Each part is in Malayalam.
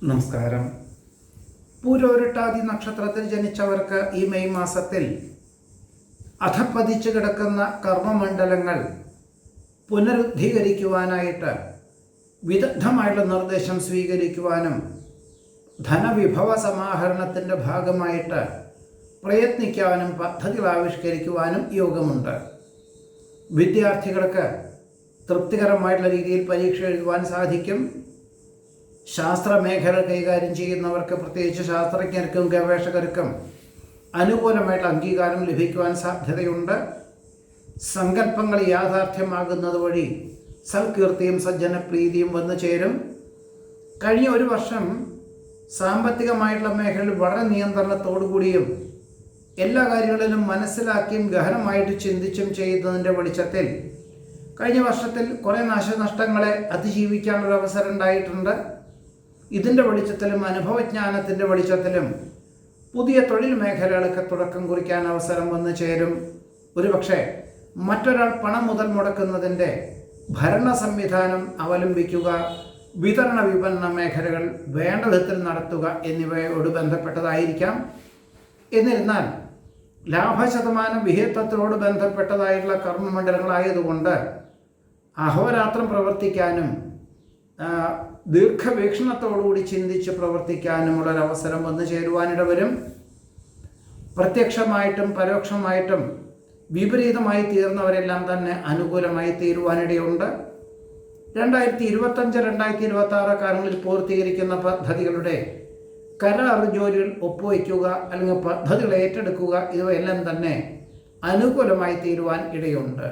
നമസ്കാരം. പൂരോരുട്ടാതി നക്ഷത്രത്തിൽ ജനിച്ചവർക്ക് ഈ മെയ് മാസത്തിൽ അധപ്പതിച്ചു കിടക്കുന്ന കർമ്മമണ്ഡലങ്ങൾ പുനരുദ്ധീകരിക്കുവാനായിട്ട് വിദഗ്ധമായിട്ടുള്ള നിർദ്ദേശം സ്വീകരിക്കുവാനും ധനവിഭവ സമാഹരണത്തിൻ്റെ ഭാഗമായിട്ട് പ്രയത്നിക്കാനും പദ്ധതികൾ ആവിഷ്കരിക്കുവാനും യോഗമുണ്ട്. വിദ്യാർത്ഥികൾക്ക് തൃപ്തികരമായിട്ടുള്ള രീതിയിൽ പരീക്ഷ എഴുതുവാൻ സാധിക്കും. ശാസ്ത്രമേഖല കൈകാര്യം ചെയ്യുന്നവർക്ക്, പ്രത്യേകിച്ച് ശാസ്ത്രജ്ഞർക്കും ഗവേഷകർക്കും അനുകൂലമായിട്ടുള്ള അംഗീകാരം ലഭിക്കുവാൻ സാധ്യതയുണ്ട്. സങ്കല്പങ്ങൾ യാഥാർത്ഥ്യമാകുന്നത് വഴി സൽകീർത്തിയും സജ്ജനപ്രീതിയും വന്നു ചേരും. കഴിഞ്ഞ ഒരു വർഷം സാമ്പത്തികമായിട്ടുള്ള മേഖലയിൽ വളരെ നിയന്ത്രണത്തോടുകൂടിയും എല്ലാ കാര്യങ്ങളിലും മനസ്സിലാക്കിയും ഗഹനമായിട്ട് ചിന്തിച്ചും ചെയ്യുന്നതിൻ്റെ വെളിച്ചത്തിൽ കഴിഞ്ഞ വർഷത്തിൽ കുറേ നാശനഷ്ടങ്ങളെ അതിജീവിക്കാനുള്ള അവസരം ഉണ്ടായിട്ടുണ്ട്. ഇതിൻ്റെ വെളിച്ചത്തിലും അനുഭവജ്ഞാനത്തിൻ്റെ വെളിച്ചത്തിലും പുതിയ തൊഴിൽ മേഖലകൾക്ക് തുടക്കം കുറിക്കാൻ അവസരം വന്നു ചേരും. ഒരുപക്ഷെ മറ്റൊരാൾ പണം മുതൽ മുടക്കുന്നതിൻ്റെ ഭരണ സംവിധാനം അവലംബിക്കുക, വിതരണ വിപണന മേഖലകൾ വേണ്ട വിധത്തിൽ നടത്തുക എന്നിവയോട് ബന്ധപ്പെട്ടതായിരിക്കാം. എന്നിരുന്നാൽ ലാഭശതമാന വിഹിതത്തോട് ബന്ധപ്പെട്ടതായിട്ടുള്ള കർമ്മമണ്ഡലങ്ങളായതുകൊണ്ട് അഹോരാത്രം പ്രവർത്തിക്കാനും ദീർഘവീക്ഷണത്തോടുകൂടി ചിന്തിച്ച് പ്രവർത്തിക്കാനുമുള്ളൊരവസരം വന്നു ചേരുവാനിടവരും. പ്രത്യക്ഷമായിട്ടും പരോക്ഷമായിട്ടും വിപരീതമായി തീർന്നവരെല്ലാം തന്നെ അനുകൂലമായി തീരുവാനിടയുണ്ട്. 2025-2026 കാലങ്ങളിൽ പൂർത്തീകരിക്കുന്ന പദ്ധതികളുടെ കരാർ ജോലികൾ ഒപ്പുവയ്ക്കുക അല്ലെങ്കിൽ പദ്ധതികൾ ഏറ്റെടുക്കുക ഇവയെല്ലാം തന്നെ അനുകൂലമായി തീരുവാൻ ഇടയുണ്ട്.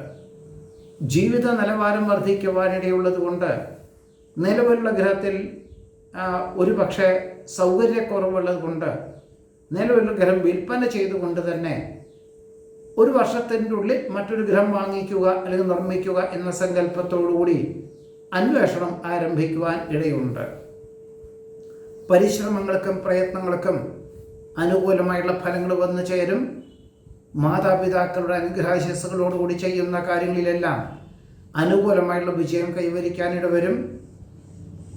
ജീവിത നിലവാരം വർദ്ധിക്കുവാനിടയുള്ളത് കൊണ്ട് നിലവിലുള്ള ഗ്രഹത്തിൽ ഒരു പക്ഷേ സൗകര്യക്കുറവുള്ളത് കൊണ്ട് നിലവിലുള്ള ഗ്രഹം വിൽപ്പന ചെയ്തുകൊണ്ട് തന്നെ ഒരു വർഷത്തിൻ്റെ ഉള്ളിൽ മറ്റൊരു ഗ്രഹം വാങ്ങിക്കുക അല്ലെങ്കിൽ നിർമ്മിക്കുക എന്ന സങ്കല്പത്തോടുകൂടി അന്വേഷണം ആരംഭിക്കുവാൻ ഇടയുണ്ട്. പരിശ്രമങ്ങൾക്കും പ്രയത്നങ്ങൾക്കും അനുകൂലമായുള്ള ഫലങ്ങൾ വന്നു ചേരും. മാതാപിതാക്കളുടെ അനുഗ്രഹാശിസ്സുകളോടുകൂടി ചെയ്യുന്ന കാര്യങ്ങളിലെല്ലാം അനുകൂലമായിട്ടുള്ള വിജയം കൈവരിക്കാനിടവരും.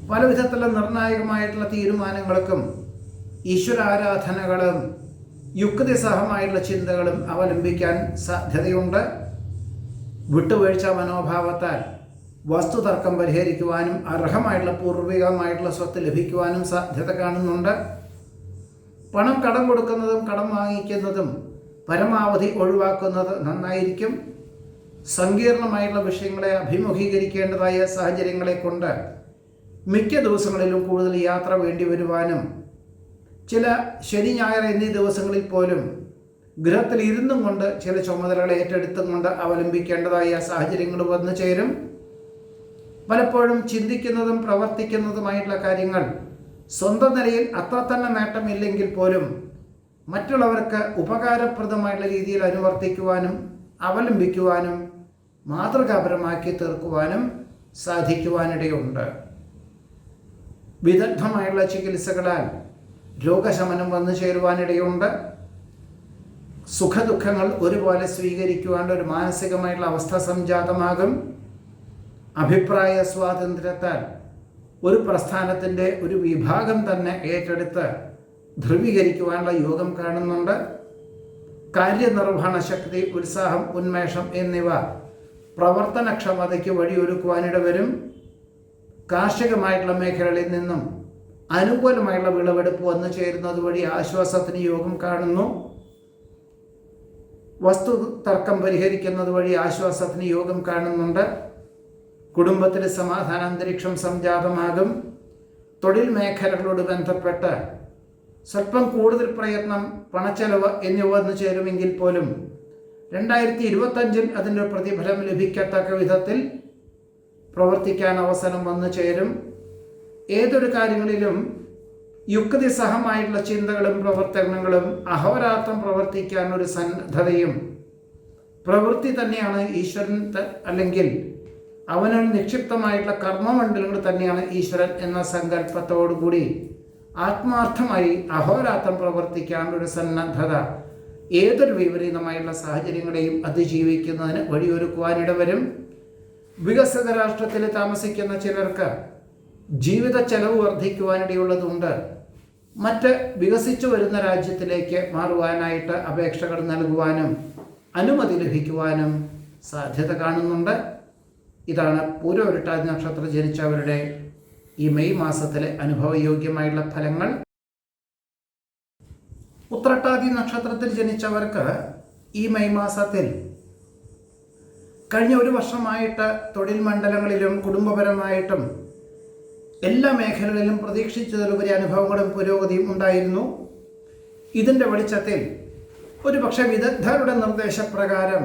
പല വിധത്തിലുള്ള നിർണായകമായിട്ടുള്ള തീരുമാനങ്ങൾക്കും ഈശ്വരാരാധനകളും യുക്തിസഹമായിട്ടുള്ള ചിന്തകളും അവലംബിക്കാൻ സാധ്യതയുണ്ട്. വിട്ടുവീഴ്ച മനോഭാവത്താൽ വസ്തുതർക്കം പരിഹരിക്കുവാനും അർഹമായിട്ടുള്ള പൂർവികമായിട്ടുള്ള സ്വത്ത് ലഭിക്കുവാനും സാധ്യത കാണുന്നുണ്ട്. പണം കടം കൊടുക്കുന്നതും കടം വാങ്ങിക്കുന്നതും പരമാവധി ഒഴിവാക്കുന്നത് നന്നായിരിക്കും. സങ്കീർണമായിട്ടുള്ള വിഷയങ്ങളെ അഭിമുഖീകരിക്കേണ്ടതായ സാഹചര്യങ്ങളെ കൊണ്ട് മിക്ക ദിവസങ്ങളിലും കൂടുതൽ യാത്ര വേണ്ടി വരുവാനും ചില ശനി ഞായർ എന്നീ ദിവസങ്ങളിൽ പോലും ഗൃഹത്തിൽ ഇരുന്നും കൊണ്ട് ചില ചുമതലകളെ ഏറ്റെടുത്തും കൊണ്ട് അവലംബിക്കേണ്ടതായ സാഹചര്യങ്ങൾ വന്നു ചേരും. പലപ്പോഴും ചിന്തിക്കുന്നതും പ്രവർത്തിക്കുന്നതുമായിട്ടുള്ള കാര്യങ്ങൾ സ്വന്തം നിലയിൽ അത്ര തന്നെ നേട്ടമില്ലെങ്കിൽ പോലും മറ്റുള്ളവർക്ക് ഉപകാരപ്രദമായിട്ടുള്ള രീതിയിൽ അനുവർത്തിക്കുവാനും അവലംബിക്കുവാനും മാതൃകാപരമാക്കി തീർക്കുവാനും സാധിക്കുവാനിടയുണ്ട്. വിദഗ്ധമായുള്ള ചികിത്സകളാൽ രോഗശമനം വന്നു ചേരുവാനിടയുണ്ട്. സുഖദുഃഖങ്ങൾ ഒരുപോലെ സ്വീകരിക്കുവാനുള്ള ഒരു മാനസികമായിട്ടുള്ള അവസ്ഥ സംജാതമാകും. അഭിപ്രായ സ്വാതന്ത്ര്യത്താൽ ഒരു പ്രസ്ഥാനത്തിൻ്റെ ഒരു വിഭാഗം തന്നെ ഏറ്റെടുത്ത് ധ്രുവീകരിക്കുവാനുള്ള യോഗം കാണുന്നുണ്ട്. കാര്യനിർവഹണ ശക്തി, ഉത്സാഹം, ഉന്മേഷം എന്നിവ പ്രവർത്തനക്ഷമതയ്ക്ക് വഴിയൊരുക്കുവാനിടവരും. കാർഷികമായിട്ടുള്ള മേഖലകളിൽ നിന്നും അനുകൂലമായുള്ള വിളവെടുപ്പ് വന്നു ചേരുന്നത് വഴി ആശ്വാസത്തിന് യോഗം കാണുന്നു. വസ്തു തർക്കം പരിഹരിക്കുന്നത് വഴി ആശ്വാസത്തിന് യോഗം കാണുന്നുണ്ട്. കുടുംബത്തിൽ സമാധാന അന്തരീക്ഷം സംജാതമാകും. തൊഴിൽ മേഖലകളോട് ബന്ധപ്പെട്ട് സ്വല്പം കൂടുതൽ പ്രയത്നം, പണച്ചെലവ് എന്നിവ വന്നു ചേരുമെങ്കിൽ പോലും 2025 അതിൻ്റെ പ്രതിഫലം ലഭിക്കത്തക്ക വിധത്തിൽ പ്രവർത്തിക്കാൻ അവസരം വന്നു ചേരും. ഏതൊരു കാര്യങ്ങളിലും യുക്തിസഹമായിട്ടുള്ള ചിന്തകളും പ്രവർത്തനങ്ങളും അഹോരാത്രം പ്രവർത്തിക്കാൻ ഒരു സന്നദ്ധതയും പ്രവൃത്തി തന്നെയാണ് ഈശ്വരൻ, അല്ലെങ്കിൽ അവനിൽ നിക്ഷിപ്തമായിട്ടുള്ള കർമ്മമണ്ഡലങ്ങൾ തന്നെയാണ് ഈശ്വരൻ എന്ന സങ്കല്പത്തോടുകൂടി ആത്മാർത്ഥമായി അഹോരാത്രം പ്രവർത്തിക്കാനൊരു സന്നദ്ധത ഏതൊരു വിപരീതമായുള്ള സാഹചര്യങ്ങളെയും അതിജീവിക്കുന്നതിന് വഴിയൊരുക്കുവാനിടവരും. വികസിത രാഷ്ട്രത്തിൽ താമസിക്കുന്ന ചിലർക്ക് ജീവിത ചെലവ് വർദ്ധിക്കുവാനിടയുള്ളതുകൊണ്ട് മറ്റ് വികസിച്ചു വരുന്ന രാജ്യത്തിലേക്ക് മാറുവാനായിട്ട് അപേക്ഷകൾ നൽകുവാനും അനുമതി ലഭിക്കുവാനും സാധ്യത കാണുന്നുണ്ട്. ഇതാണ് പൂരോരുട്ടാതി നക്ഷത്രം ജനിച്ചവരുടെ ഈ മെയ് മാസത്തിലെ അനുഭവയോഗ്യമായുള്ള ഫലങ്ങൾ. ഉത്രട്ടാതി നക്ഷത്രത്തിൽ ജനിച്ചവർക്ക് ഈ മെയ് മാസത്തിൽ കഴിഞ്ഞ ഒരു വർഷമായിട്ട് തൊഴിൽ മണ്ഡലങ്ങളിലും കുടുംബപരമായിട്ടും എല്ലാ മേഖലകളിലും പ്രതീക്ഷിച്ചതിലുപരി അനുഭവങ്ങളും പുരോഗതിയും ഉണ്ടായിരുന്നു. ഇതിൻ്റെ വെളിച്ചത്തിൽ ഒരുപക്ഷെ വിദഗ്ധരുടെ നിർദ്ദേശപ്രകാരം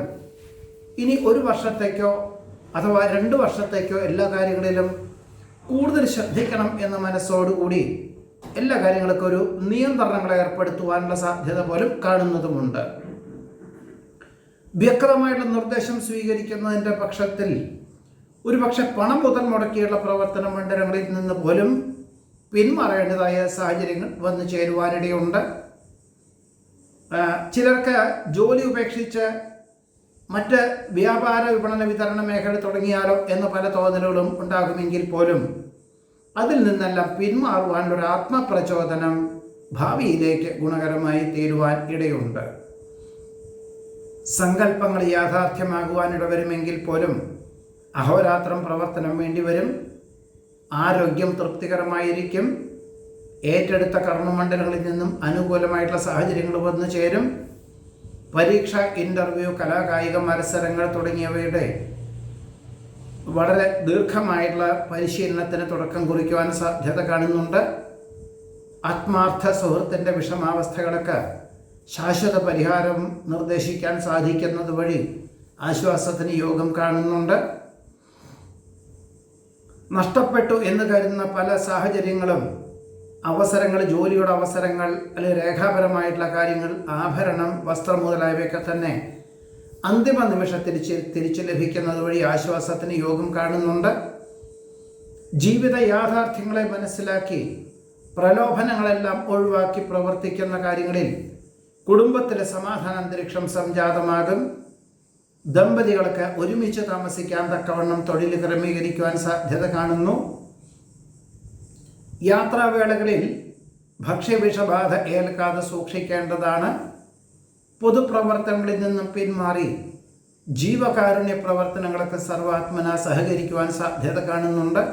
ഇനി ഒരു വർഷത്തേക്കോ അഥവാ 2 വർഷത്തേക്കോ എല്ലാ കാര്യങ്ങളിലും കൂടുതൽ ശ്രദ്ധിക്കണം എന്ന മനസ്സോടുകൂടി എല്ലാ കാര്യങ്ങൾക്കും ഒരു നിയന്ത്രണങ്ങൾ ഏർപ്പെടുത്തുവാനുള്ള സാധ്യത പോലും കാണുന്നതുമുണ്ട്. വ്യക്തമായിട്ടുള്ള നിർദ്ദേശം സ്വീകരിക്കുന്നതിൻ്റെ പക്ഷത്തിൽ ഒരുപക്ഷെ പണം മുതൽ മുടക്കിയുള്ള പ്രവർത്തന മണ്ഡലങ്ങളിൽ നിന്ന് പോലും പിന്മാറേണ്ടതായ സാഹചര്യങ്ങൾ വന്നു ചേരുവാനിടയുണ്ട്. ചിലർക്ക് ജോലി ഉപേക്ഷിച്ച് മറ്റ് വ്യാപാര വിപണന വിതരണ മേഖല തുടങ്ങിയാലോ എന്ന പല തോന്നലുകളും ഉണ്ടാകുമെങ്കിൽ പോലും അതിൽ നിന്നെല്ലാം പിന്മാറുവാനുള്ളൊരു ആത്മപ്രചോദനം ഭാവിയിലേക്ക് ഗുണകരമായി തീരുവാൻ ഇടയുണ്ട്. സങ്കല്പങ്ങൾ യാഥാർത്ഥ്യമാകുവാനിടവരുമെങ്കിൽ പോലും അഹോരാത്രം പ്രവർത്തനം വേണ്ടിവരും. ആരോഗ്യം തൃപ്തികരമായിരിക്കും. ഏറ്റെടുത്ത കർമ്മമണ്ഡലങ്ങളിൽ നിന്നും അനുകൂലമായിട്ടുള്ള സാഹചര്യങ്ങൾ വന്നു ചേരും. പരീക്ഷ, ഇൻ്റർവ്യൂ, കലാകായിക മത്സരങ്ങൾ തുടങ്ങിയവയുടെ വളരെ ദീർഘമായിട്ടുള്ള പരിശീലനത്തിന് തുടക്കം കുറിക്കുവാൻ സാധ്യത കാണുന്നുണ്ട്. ആത്മാർത്ഥ സുഹൃത്തിൻ്റെ വിഷമാവസ്ഥകൾക്ക് ശാശ്വത പരിഹാരം നിർദ്ദേശിക്കാൻ സാധിക്കുന്നത് വഴി ആശ്വാസത്തിന് യോഗം കാണുന്നുണ്ട്. നഷ്ടപ്പെട്ടു എന്ന് കരുതുന്ന പല സാഹചര്യങ്ങളും, അവസരങ്ങൾ, ജോലിയുടെ അവസരങ്ങൾ, അല്ലെങ്കിൽ രേഖാപരമായിട്ടുള്ള കാര്യങ്ങൾ, ആഭരണം, വസ്ത്രം മുതലായവയൊക്കെ തന്നെ അന്തിമ നിമിഷത്തിൽ തിരിച്ചു ലഭിക്കുന്നത് വഴി ആശ്വാസത്തിന് യോഗം കാണുന്നുണ്ട്. ജീവിത യാഥാർത്ഥ്യങ്ങളെ മനസ്സിലാക്കി പ്രലോഭനങ്ങളെല്ലാം ഒഴിവാക്കി പ്രവർത്തിക്കുന്ന കാര്യങ്ങളിൽ കുടുംബത്തിലെ സമാധാന അന്തരീക്ഷം സംജാതമാകും. ദമ്പതികൾക്ക് ഒരുമിച്ച് താമസിക്കാൻ തക്കവണ്ണം തൊഴിൽ ക്രമീകരിക്കുവാൻ സാധ്യത കാണുന്നു. യാത്രാവേളകളിൽ ഭക്ഷ്യവിഷബാധ ഏൽക്കാതെ സൂക്ഷിക്കേണ്ടതാണ്. പൊതുപ്രവർത്തനങ്ങളിൽ നിന്നും പിന്മാറി ജീവകാരുണ്യ പ്രവർത്തനങ്ങൾക്ക് സർവാത്മന സഹകരിക്കുവാൻ സാധ്യത കാണുന്നുണ്ട്.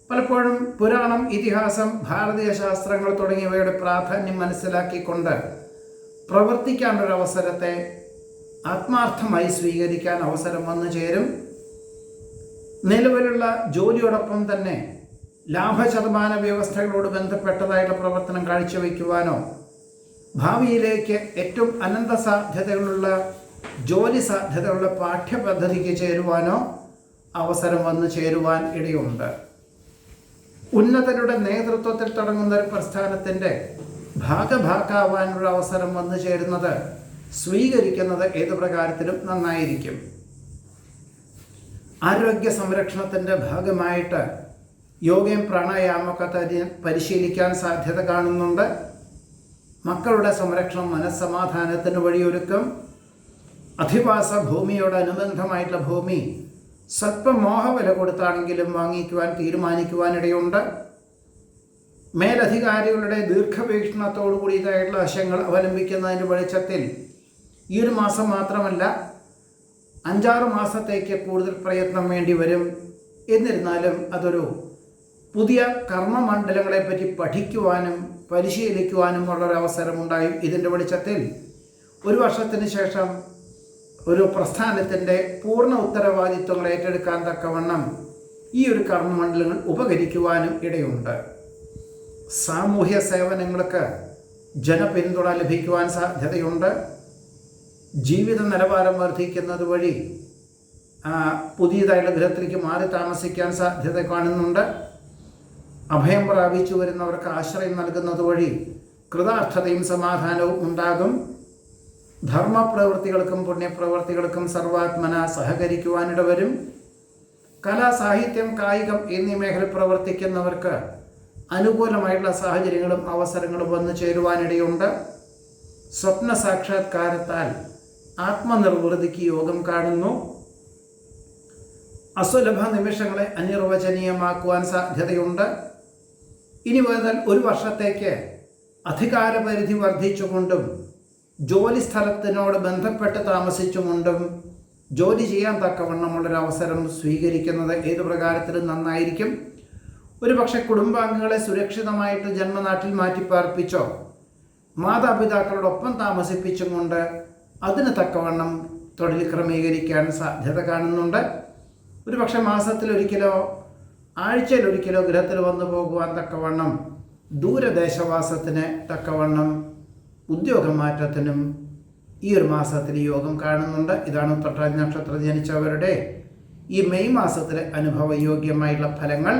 പലപ്പോഴും പുരാണം, ഇതിഹാസം, ഭാരതീയ ശാസ്ത്രങ്ങൾ തുടങ്ങിയവയുടെ പ്രാധാന്യം മനസ്സിലാക്കിക്കൊണ്ട് പ്രവർത്തിക്കാനൊരവസരത്തെ ആത്മാർത്ഥമായി സ്വീകരിക്കാൻ അവസരം വന്നു ചേരും. നിലവിലുള്ള ജോലിയോടൊപ്പം തന്നെ ലാഭശതമാന വ്യവസ്ഥകളോട് ബന്ധപ്പെട്ടതായിട്ടുള്ള പ്രവർത്തനം കാഴ്ചവെക്കുവാനോ ഭാവിയിലേക്ക് ഏറ്റവും അനന്ത സാധ്യതകളുള്ള ജോലി സാധ്യതയുള്ള പാഠ്യപദ്ധതിക്ക് ചേരുവാനോ അവസരം വന്നു ചേരുവാൻ ഇടയുണ്ട്. ഉന്നതരുടെ നേതൃത്വത്തിൽ തുടങ്ങുന്ന ഒരു പ്രസ്ഥാനത്തിൻ്റെ ഭാഗഭാക്കാവാനുള്ള അവസരം വന്നു ചേരുന്നത് സ്വീകരിക്കുന്നത് ഏതു പ്രകാരത്തിലും നന്നായിരിക്കും. ആരോഗ്യ സംരക്ഷണത്തിൻ്റെ ഭാഗമായിട്ട് യോഗയും പ്രാണായാമമൊക്കെ പരിശീലിക്കാൻ സാധ്യത കാണുന്നുണ്ട്. മക്കളുടെ സംരക്ഷണം മനസ്സമാധാനത്തിന് വഴിയൊരുക്കും. അധിവാസ ഭൂമിയോടനുബന്ധമായിട്ടുള്ള ഭൂമി സ്വല്പം മോഹവില കൊടുത്താണെങ്കിലും വാങ്ങിക്കുവാൻ തീരുമാനിക്കുവാനിടയുണ്ട്. മേലധികാരികളുടെ ദീർഘവീക്ഷണത്തോടു കൂടിയതായിട്ടുള്ള വശങ്ങൾ അവലംബിക്കുന്നതിൻ്റെ വെളിച്ചത്തിൽ ഈ ഒരു മാസം മാത്രമല്ല 5-6 മാസത്തേക്ക് കൂടുതൽ പ്രയത്നം വേണ്ടി വരും. എന്നിരുന്നാലും അതൊരു പുതിയ കർമ്മമണ്ഡലങ്ങളെപ്പറ്റി പഠിക്കുവാനും പരിശീലിക്കുവാനും ഉള്ളൊരവസരമുണ്ടായും. ഇതിൻ്റെ വെളിച്ചത്തിൽ ഒരു വർഷത്തിന് ശേഷം ഒരു പ്രസ്ഥാനത്തിൻ്റെ പൂർണ്ണ ഉത്തരവാദിത്വങ്ങൾ ഏറ്റെടുക്കാൻ തക്കവണ്ണം ഈ ഒരു കർമ്മമണ്ഡലങ്ങൾ ഉപകരിക്കുവാനും ഇടയുണ്ട്. സാമൂഹ്യ സേവനങ്ങൾക്ക് ജനപിന്തുണ ലഭിക്കുവാൻ സാധ്യതയുണ്ട്. ജീവിത നിലവാരം വർദ്ധിക്കുന്നത് വഴി പുതിയതായുള്ള ഗൃഹത്തിലേക്ക് മാറി താമസിക്കാൻ സാധ്യത കാണുന്നുണ്ട്. അഭയം പ്രാപിച്ചു വരുന്നവർക്ക് ആശ്രയം നൽകുന്നത് വഴി കൃതാർത്ഥതയും സമാധാനവും ഉണ്ടാകും. ധർമ്മപ്രവൃത്തികൾക്കും പുണ്യപ്രവൃത്തികൾക്കും സർവാത്മന സഹകരിക്കുവാനിടവരും. കലാ, സാഹിത്യം, കായികം എന്നീ മേഖല പ്രവർത്തിക്കുന്നവർക്ക് അനുകൂലമായിട്ടുള്ള സാഹചര്യങ്ങളും അവസരങ്ങളും വന്നു ചേരുവാനിടയുണ്ട്. സ്വപ്ന സാക്ഷാത്കാരത്താൽ ആത്മനിർവൃതിക്ക് യോഗം കാണുന്നു. അസുലഭ നിമിഷങ്ങളെ അനിർവചനീയമാക്കുവാൻ സാധ്യതയുണ്ട്. ഇനി മുതൽ ഒരു വർഷത്തേക്ക് അധികാരപരിധി വർദ്ധിച്ചുകൊണ്ടും ജോലി സ്ഥലത്തിനോട് ബന്ധപ്പെട്ട് താമസിച്ചുകൊണ്ടും ജോലി ചെയ്യാൻ തക്കവണ്ണമുള്ളൊരവസരം സ്വീകരിക്കുന്നത് ഏതു പ്രകാരത്തിലും നന്നായിരിക്കും. ഒരുപക്ഷെ കുടുംബാംഗങ്ങളെ സുരക്ഷിതമായിട്ട് ജന്മനാട്ടിൽ മാറ്റിപ്പാർപ്പിച്ചോ മാതാപിതാക്കളോടൊപ്പം താമസിപ്പിച്ചും കൊണ്ട് അതിന് തക്കവണ്ണം തൊഴിൽ ക്രമീകരിക്കാൻ സാധ്യത കാണുന്നുണ്ട്. ഒരുപക്ഷെ മാസത്തിലൊരിക്കലോ ആഴ്ചയിലൊരിക്കലോ ഗൃഹത്തിൽ വന്നു പോകുവാൻ തക്കവണ്ണം ദൂരദേശവാസത്തിന് തക്കവണ്ണം ഉദ്യോഗമാറ്റത്തിനും ഈ ഒരു മാസത്തിൽ യോഗം കാണുന്നുണ്ട്. ഇതാണ് ഉത്രട്ടാതി നക്ഷത്രം ജനിച്ചവരുടെ ഈ മെയ് മാസത്തിലെ അനുഭവയോഗ്യമായിട്ടുള്ള ഫലങ്ങൾ.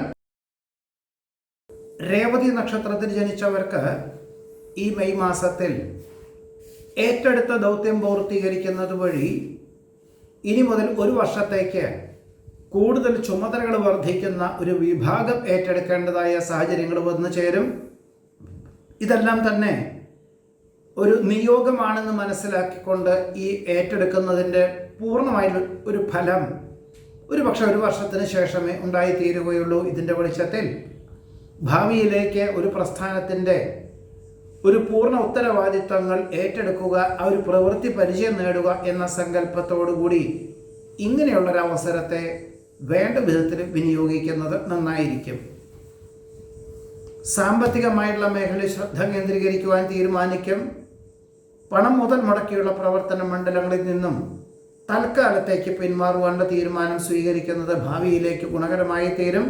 രേവതി നക്ഷത്രത്തിൽ ജനിച്ചവർക്ക് ഈ മെയ് മാസത്തിൽ ഏറ്റെടുത്ത ദൗത്യം പൂർത്തീകരിക്കുന്നത് വഴി ഇനി മുതൽ ഒരു വർഷത്തേക്ക് കൂടുതൽ ചുമതലകൾ വർദ്ധിക്കുന്ന ഒരു വിഭാഗം ഏറ്റെടുക്കേണ്ടതായ സാഹചര്യങ്ങൾ വന്നു ചേരും. ഇതെല്ലാം തന്നെ ഒരു നിയോഗമാണെന്ന് മനസ്സിലാക്കിക്കൊണ്ട് ഈ ഏറ്റെടുക്കുന്നതിൻ്റെ പൂർണ്ണമായ ഒരു ഫലം ഒരുപക്ഷെ ഒരു വർഷത്തിന് ശേഷമേ ഉണ്ടായിത്തീരുകയുള്ളൂ. ഇതിൻ്റെ വെളിച്ചത്തിൽ ഭാവിയിലേക്ക് ഒരു പ്രസ്ഥാനത്തിൻ്റെ ഒരു പൂർണ്ണ ഉത്തരവാദിത്തങ്ങൾ ഏറ്റെടുക്കുക, ആ ഒരു പ്രവൃത്തി പരിചയം നേടുക എന്ന സങ്കല്പത്തോടുകൂടി ഇങ്ങനെയുള്ളൊരവസരത്തെ വേണ്ട വിധത്തിൽ വിനിയോഗിക്കുന്നത് നന്നായിരിക്കും. സാമ്പത്തികമായിട്ടുള്ള മേഖലയിൽ ശ്രദ്ധ കേന്ദ്രീകരിക്കുവാൻ തീരുമാനിക്കും. പണം മുതൽ മുടക്കിയുള്ള പ്രവർത്തന മണ്ഡലങ്ങളിൽ നിന്നും തൽക്കാലത്തേക്ക് പിന്മാറുവാനുള്ള തീരുമാനം സ്വീകരിക്കുന്നത് ഭാവിയിലേക്ക് ഗുണകരമായി തീരും.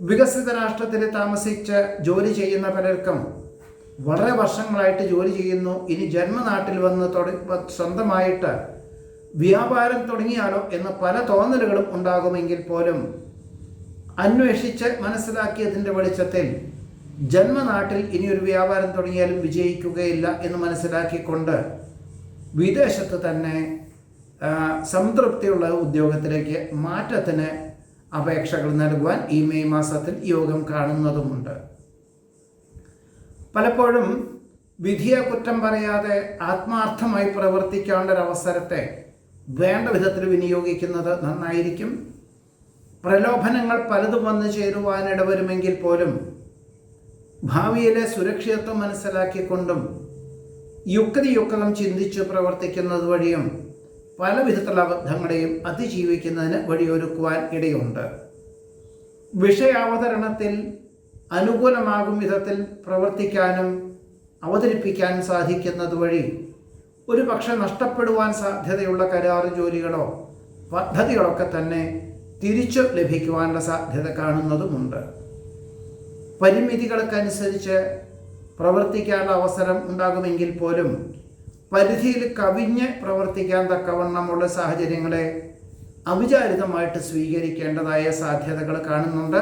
വികസിത രാഷ്ട്രത്തിൽ താമസിച്ച് ജോലി ചെയ്യുന്ന പലർക്കും വളരെ വർഷങ്ങളായിട്ട് ജോലി ചെയ്യുന്നു, ഇനി ജന്മനാട്ടിൽ വന്ന് സ്വന്തമായിട്ട് വ്യാപാരം തുടങ്ങിയാലോ എന്ന് പല തോന്നലുകളും ഉണ്ടാകുമെങ്കിൽ പോലും അന്വേഷിച്ച് മനസ്സിലാക്കിയതിൻ്റെ വെളിച്ചത്തിൽ ജന്മനാട്ടിൽ ഇനിയൊരു വ്യാപാരം തുടങ്ങിയാലും വിജയിക്കുകയില്ല എന്ന് മനസ്സിലാക്കിക്കൊണ്ട് വിദേശത്ത് തന്നെ സംതൃപ്തിയുള്ള ഉദ്യോഗത്തിലേക്ക് മാറ്റത്തിന് അപേക്ഷകൾ നൽകുവാൻ ഈ മെയ് മാസത്തിൽ യോഗം കാണുന്നതുമുണ്ട്. പലപ്പോഴും വിധിയെ കുറ്റം പറയാതെ ആത്മാർത്ഥമായി പ്രവർത്തിക്കേണ്ട ഒരവസരത്തെ വേണ്ട വിധത്തിൽ വിനിയോഗിക്കുന്നത് നന്നായിരിക്കും. പ്രലോഭനങ്ങൾ പലതും വന്നു ചേരുവാനിടവരുമെങ്കിൽ പോലും ഭാവിയിലെ സുരക്ഷിതത്വം മനസ്സിലാക്കിക്കൊണ്ടും യുക്തിയുക്തം ചിന്തിച്ച് പ്രവർത്തിക്കുന്നത് വഴിയും പല വിധത്തിലുള്ള അബദ്ധങ്ങളെയും അതിജീവിക്കുന്നതിന് വഴിയൊരുക്കുവാൻ ഇടയുണ്ട്. വിഷയാവതരണത്തിൽ അനുകൂലമാകും വിധത്തിൽ പ്രവർത്തിക്കാനും അവതരിപ്പിക്കാനും സാധിക്കുന്നത് വഴി ഒരു പക്ഷെ നഷ്ടപ്പെടുവാൻ സാധ്യതയുള്ള കരാർ ജോലികളോ പദ്ധതികളൊക്കെ തന്നെ തിരിച്ചു ലഭിക്കുവാനുള്ള സാധ്യത കാണുന്നതുമുണ്ട്. പരിമിതികൾക്കനുസരിച്ച് പ്രവർത്തിക്കാനുള്ള അവസരം ഉണ്ടാകുമെങ്കിൽ പോലും പരിധിയിൽ കവിഞ്ഞ് പ്രവർത്തിക്കാൻ തക്കവണ്ണമുള്ള സാഹചര്യങ്ങളെ അവിചാരിതമായിട്ട് സ്വീകരിക്കേണ്ടതായ സാധ്യതകൾ കാണുന്നുണ്ട്.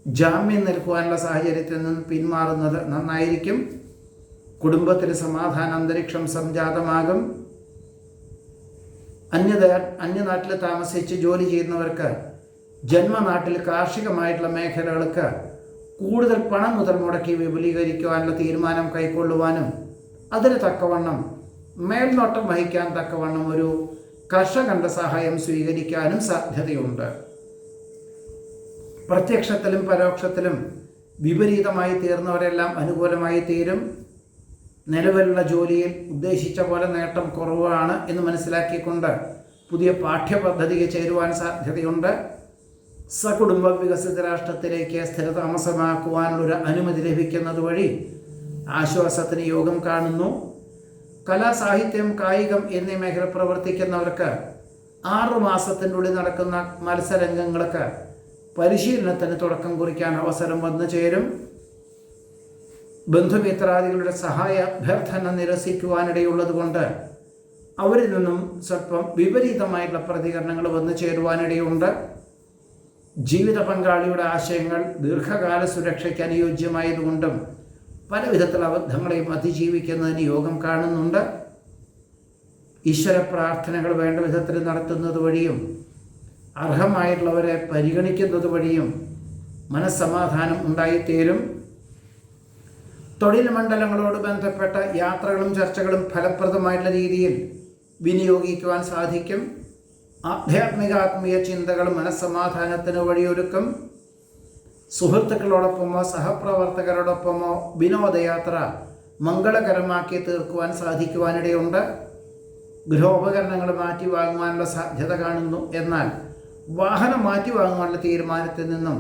ജാമ്യം നിൽക്കുവാനുള്ള സാഹചര്യത്തിൽ നിന്ന് പിന്മാറുന്നത് നന്നായിരിക്കും. കുടുംബത്തിൽ സമാധാന അന്തരീക്ഷം സംജാതമാകും. അന്യനാട്ടിൽ താമസിച്ച് ജോലി ചെയ്യുന്നവർക്ക് ജന്മനാട്ടിൽ കാർഷികമായിട്ടുള്ള മേഖലകൾക്ക് കൂടുതൽ പണം മുതൽ മുടക്കി വിപുലീകരിക്കുവാനുള്ള തീരുമാനം കൈക്കൊള്ളുവാനും അതിന് തക്കവണ്ണം മേൽനോട്ടം വഹിക്കാൻ തക്കവണ്ണം ഒരു കർഷകന്റെ സഹായം സ്വീകരിക്കാനും സാധ്യതയുണ്ട്. പ്രത്യക്ഷത്തിലും പരോക്ഷത്തിലും വിപരീതമായി തീർന്നവരെല്ലാം അനുകൂലമായി തീരും. നിലവിലുള്ള ജോലിയിൽ ഉദ്ദേശിച്ച പോലെ നേട്ടം കുറവാണ് എന്ന് മനസ്സിലാക്കിക്കൊണ്ട് പുതിയ പാഠ്യപദ്ധതിക്ക് ചേരുവാൻ സാധ്യതയുണ്ട്. സകുടുംബ വികസിത രാഷ്ട്രത്തിലേക്ക് സ്ഥിരതാമസമാക്കുവാനുള്ളൊരു അനുമതി ലഭിക്കുന്നത് വഴി ആശ്വാസത്തിന് യോഗം കാണുന്നു. കലാ, സാഹിത്യം, കായികം എന്നീ മേഖല പ്രവർത്തിക്കുന്നവർക്ക് 6 മാസത്തിനുള്ളിൽ നടക്കുന്ന മത്സരങ്ങൾക്ക് പരിശീലനത്തിന് തുടക്കം കുറിക്കാൻ അവസരം വന്നു ചേരും. ബന്ധുമിത്രാദികളുടെ സഹായ അഭ്യർത്ഥന നിരസിക്കുവാനിടയുള്ളത് കൊണ്ട് അവരിൽ നിന്നും സ്വല്പം വിപരീതമായിട്ടുള്ള പ്രതികരണങ്ങൾ വന്നു ചേരുവാനിടയുണ്ട്. ജീവിത പങ്കാളിയുടെ ആശയങ്ങൾ ദീർഘകാല സുരക്ഷയ്ക്ക് അനുയോജ്യമായതുകൊണ്ടും പല വിധത്തിലുള്ള അബദ്ധങ്ങളെയും അതിജീവിക്കുന്നതിന് യോഗം കാണുന്നുണ്ട്. ഈശ്വര പ്രാർത്ഥനകൾ വേണ്ട വിധത്തിൽ നടത്തുന്നത് വഴിയും അർഹമായിട്ടുള്ളവരെ പരിഗണിക്കുന്നത് വഴിയും മനസ്സമാധാനം ഉണ്ടായിത്തീരും. തൊഴിൽ മണ്ഡലങ്ങളോട് ബന്ധപ്പെട്ട യാത്രകളും ചർച്ചകളും ഫലപ്രദമായിട്ടുള്ള രീതിയിൽ വിനിയോഗിക്കുവാൻ സാധിക്കും. ആധ്യാത്മിക ചിന്തകൾ മനസ്സമാധാനത്തിന് വഴിയൊരുക്കും. സുഹൃത്തുക്കളോടൊപ്പമോ സഹപ്രവർത്തകരോടൊപ്പമോ വിനോദയാത്ര മംഗളകരമാക്കി തീർക്കുവാൻ സാധിക്കുവാനിടയുണ്ട്. ഗൃഹോപകരണങ്ങൾ മാറ്റി വാങ്ങുവാനുള്ള സാധ്യത കാണുന്നു. എന്നാൽ വാഹനം മാറ്റി വാങ്ങുവാനുള്ള തീരുമാനത്തിൽ നിന്നും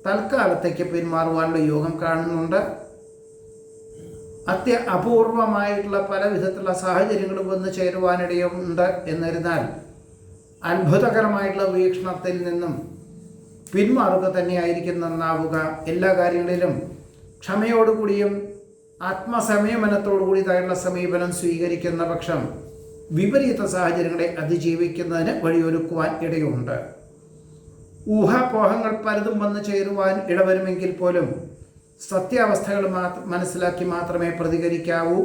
തൽക്കാലത്തേക്ക് പിന്മാറുവാനുള്ള യോഗം കാണുന്നുണ്ട്. അപൂർവമായിട്ടുള്ള പല വിധത്തിലുള്ള സാഹചര്യങ്ങളും വന്നു ചേരുവാനിടയുണ്ട്. എന്നിരുന്നാൽ അത്ഭുതകരമായിട്ടുള്ള വീക്ഷണത്തിൽ നിന്നും പിന്മാറുക തന്നെയായിരിക്കും നന്നാവുക. എല്ലാ കാര്യങ്ങളിലും ക്ഷമയോടുകൂടിയും ആത്മസംയമനത്തോടുകൂടിയതായുള്ള സമീപനം സ്വീകരിക്കുന്ന പക്ഷം വിപരീത സാഹചര്യങ്ങളെ അതിജീവിക്കുന്നതിന് വഴിയൊരുക്കുവാൻ ഇടയുണ്ട്. ഊഹാപോഹങ്ങൾ പലതും വന്നു ചേരുവാൻ ഇടവരുമെങ്കിൽ പോലും സത്യാവസ്ഥകൾ മനസ്സിലാക്കി മാത്രമേ പ്രതികരിക്കാവൂ.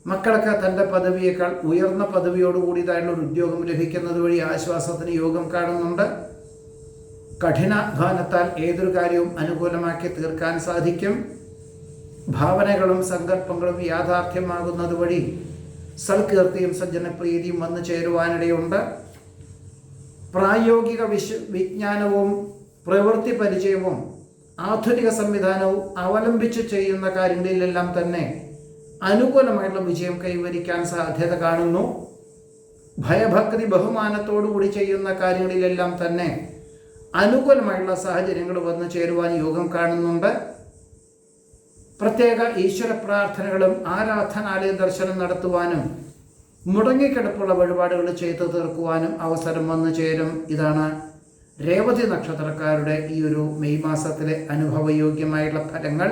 മക്കൾക്ക് തൻ്റെ പദവിയേക്കാൾ ഉയർന്ന പദവിയോടുകൂടിയതായുള്ള ഒരു ഉദ്യോഗം ലഭിക്കുന്നത് വഴി ആശ്വാസത്തിന് യോഗം കാണുന്നുണ്ട്. കഠിനാധ്വാനത്താൽ ഏതൊരു കാര്യവും അനുകൂലമാക്കി തീർക്കാൻ സാധിക്കും. ഭാവനകളും സങ്കല്പങ്ങളും യാഥാർത്ഥ്യമാകുന്നത് വഴി സൽകീർത്തിയും സജ്ജനപ്രീതിയും വന്നു ചേരുവാനിടയുണ്ട്. പ്രായോഗിക വിജ്ഞാനവും പ്രവൃത്തി പരിചയവും ആധുനിക സംവിധാനവും അവലംബിച്ച് ചെയ്യുന്ന കാര്യങ്ങളിലെല്ലാം തന്നെ അനുകൂലമായിട്ടുള്ള വിജയം കൈവരിക്കാൻ സാധ്യത കാണുന്നു. ഭയഭക്തി ബഹുമാനത്തോടുകൂടി ചെയ്യുന്ന കാര്യങ്ങളിലെല്ലാം തന്നെ അനുകൂലമായിട്ടുള്ള സാഹചര്യങ്ങൾ വന്നു ചേരുവാൻ യോഗം കാണുന്നുണ്ട്. പ്രത്യേക ഈശ്വര പ്രാർത്ഥനകളും ആരാധനാലയ ദർശനം നടത്തുവാനും മുടങ്ങിക്കിടപ്പുള്ള വഴിപാടുകൾ ചെയ്തു തീർക്കുവാനും അവസരം വന്നു ചേരും. ഇതാണ് രേവതി നക്ഷത്രക്കാരുടെ ഈ ഒരു മെയ് മാസത്തിലെ അനുഭവയോഗ്യമായിട്ടുള്ള ഫലങ്ങൾ.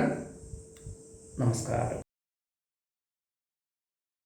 നമസ്കാരം.